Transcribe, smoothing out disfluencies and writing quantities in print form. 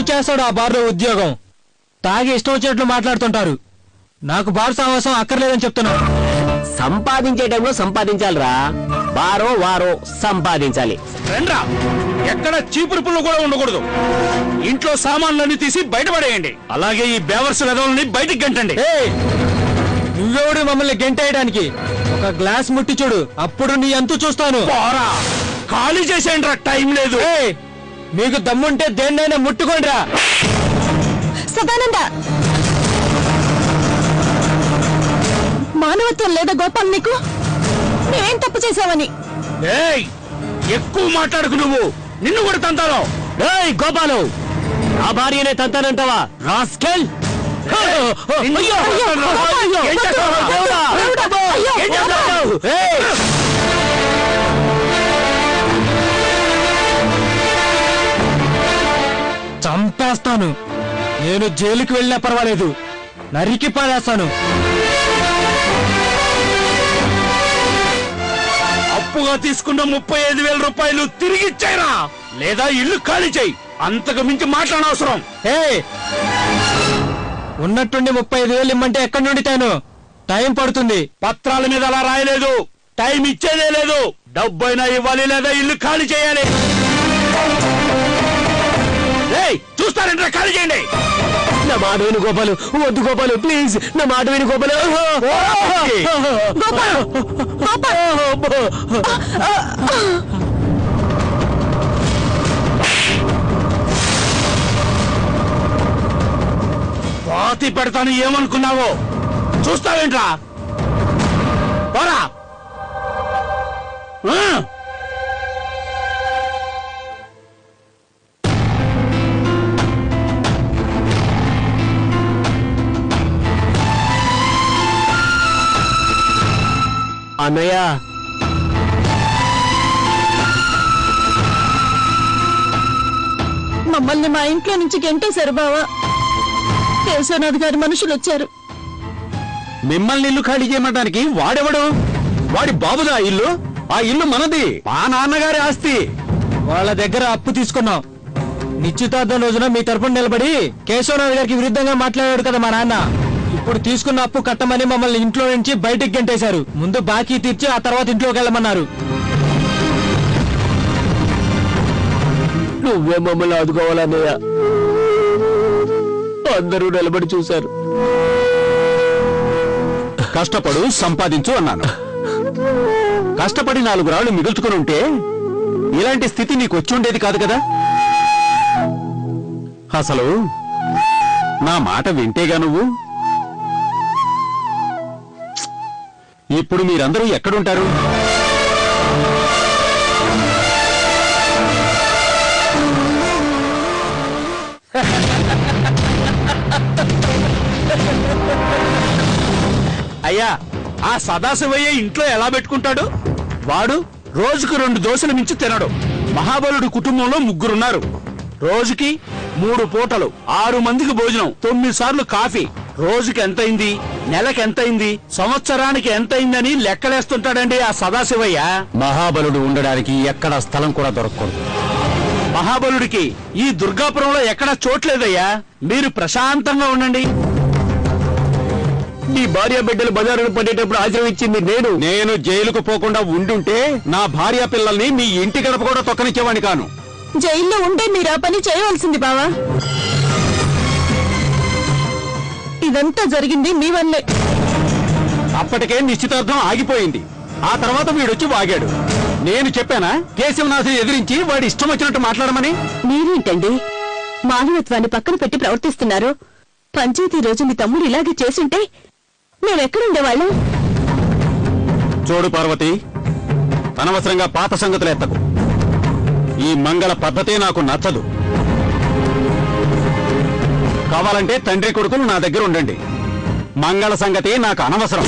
ఎవడు చేస్తాడు ఆ బార్లో ఉద్యోగం? తాగి ఇష్టం వచ్చినట్లు మాట్లాడుతుంటారు. నాకు బార్ సావాసం అక్కర్లేదని చెప్తున్నా. సంపాదించే టైంలో సంపాదించాలిరా. బారో వారో సంపాదించాలి. రండ్రా, ఎక్కడ చీపురు పుల్లు కూడా ఉండకూడదు. ఇంట్లో సామాన్లన్నీ తీసి బయటపడేయండి. అలాగే ఈ బేవర్స్ వెధవల్ని బయటికి గంటండి. నువ్వెవడు మమ్మల్ని గెంటేయడానికి? ఒక గ్లాస్ ముట్టి చూడు, అప్పుడు నీ అంతు చూస్తాను. పోరా, ఖాళీ చేసేయండి రా, టైం లేదు. మీకు దమ్ముంటే దేన్నైనా ముట్టుకోండిరా. సదానంద, మానవత్వం లేదా గోపాల్ నీకు? నేనేం తప్పు చేశావని? ఎక్కువ మాట్లాడుకు, నువ్వు నిన్ను కూడా తంతాను. గోపాలు, నా భార్యనే తంతానంటావా రాస్కెల్? చంపేస్తాను. నేను జైలుకి వెళ్ళినా పర్వాలేదు, నరికి పారేస్తాను. అప్పుగా తీసుకున్న 35,000 రూపాయలు తిరిగి ఇచ్చాయిరా, లేదా ఇల్లు ఖాళీ చేయి. అంతకు మించి మాట్లాడనవసరం. ఉన్నట్టుండి 35,000 ఇమ్మంటే ఎక్కడి నుండి తేను? టైం పడుతుంది. పత్రాల మీద అలా రాయలేదు, టైం ఇచ్చేదే లేదు. డబ్బైనా ఇవ్వాలి, లేదా ఇల్లు ఖాళీ చేయాలి. చూస్తారంటే ఖాళీ చేయండి. నా మాట విను గోపాలు, వద్దు గోపాలు, ప్లీజ్ నా మాట విను గోపాలు. పాతి పెడతాను ఏమనుకున్నావో? చూస్తావేంట్రా? పోరా. అన్నయ్య, మమ్మల్ని మా ఇంట్లో నుంచి గెంటేశారు బావా. కేశవనాథ్ గారి మనుషులు వచ్చారు. మిమ్మల్ని ఇల్లు ఖాళీ చేయమంటానికి వాడెవడు? వాడి బాబుదా ఇల్లు? ఆ ఇల్లు మనది, మా నాన్నగారి ఆస్తి. వాళ్ళ దగ్గర అప్పు తీసుకున్నాం. నిశ్చితార్థం రోజున మీ తరపున నిలబడి కేశవనాథ్ గారికి విరుద్ధంగా మాట్లాడాడు కదా మా నాన్న. ఇప్పుడు తీసుకున్న అప్పు కట్టమని మమ్మల్ని ఇంట్లో నుంచి బయటికి గెంటేశారు. ముందు బాకీ తీర్చి ఆ తర్వాత ఇంట్లోకి వెళ్ళమన్నారు. నువ్వే మమ్మల్ని ఆదుకోవాలన్నయ్య. అందరూ నిలబడి చూశారు. కష్టపడు, సంపాదించు అన్నాను. కష్టపడి 4 రాళ్లు మిగుల్చుకుని ఉంటే ఇలాంటి స్థితి నీకు వచ్చి ఉండేది కాదు కదా. అసలు నా మాట వింటేగా నువ్వు. ఇప్పుడు మీరందరూ ఎక్కడుంటారు? అయ్యా, ఆ సదాశివయ్య ఇంట్లో ఎలా పెట్టుకుంటాడు? వాడు రోజుకు 2 దోశలు మించి తినడు. మహాబలుడు కుటుంబంలో 3 ఉన్నారు. రోజుకి 3 పూటలు, 6 మందికి భోజనం, 9 సార్లు కాఫీ. రోజుకి ఎంతైంది, నెలకి ఎంతైంది, సంవత్సరానికి ఎంతైందని లెక్కలేస్తుంటాడండి ఆ సదాశివయ్య. మహాబలుడు ఉండడానికి ఎక్కడ స్థలం కూడా దొరకకూడదు. మహాబలుడికి ఈ దుర్గాపురంలో ఎక్కడా చోట్లేదయ్యా. మీరు ప్రశాంతంగా ఉండండి. నీ భార్య బిడ్డలు బజారును పడేటప్పుడు ఆశ్రయించింది నేను జైలుకు పోకుండా ఉండుంటే నా భార్య పిల్లల్ని మీ ఇంటి గడప కూడా తొక్కనిచ్చేవాడిని కాను. జైల్లో ఉంటే మీరు ఆ పని చేయవలసింది బావా. ఇదంతా జరిగింది మీ వల్లే. అప్పటికే నిశ్చితార్థం ఆగిపోయింది. ఆ తర్వాత వీడొచ్చి వాగాడు. నేను చెప్పానా కేశవనాథ్ ఎదిరించి వాడి ఇష్టం వచ్చినట్టు మాట్లాడమని? మీరేంటండి మానవత్వాన్ని పక్కన పెట్టి ప్రవర్తిస్తున్నారు? పంచాయతీ రోజు మీ తమ్ముడు ఇలాగే చేసుంటే మేమెక్కడుండేవాళ్ళం? చూడు పార్వతి, అనవసరంగా పాత సంగతులు ఎత్తకు. ఈ మంగళ పద్ధతే నాకు నచ్చదు. కావాలంటే తండ్రి కొడుకులు నా దగ్గర ఉండండి. మంగళ సంగతి నాకు అనవసరం.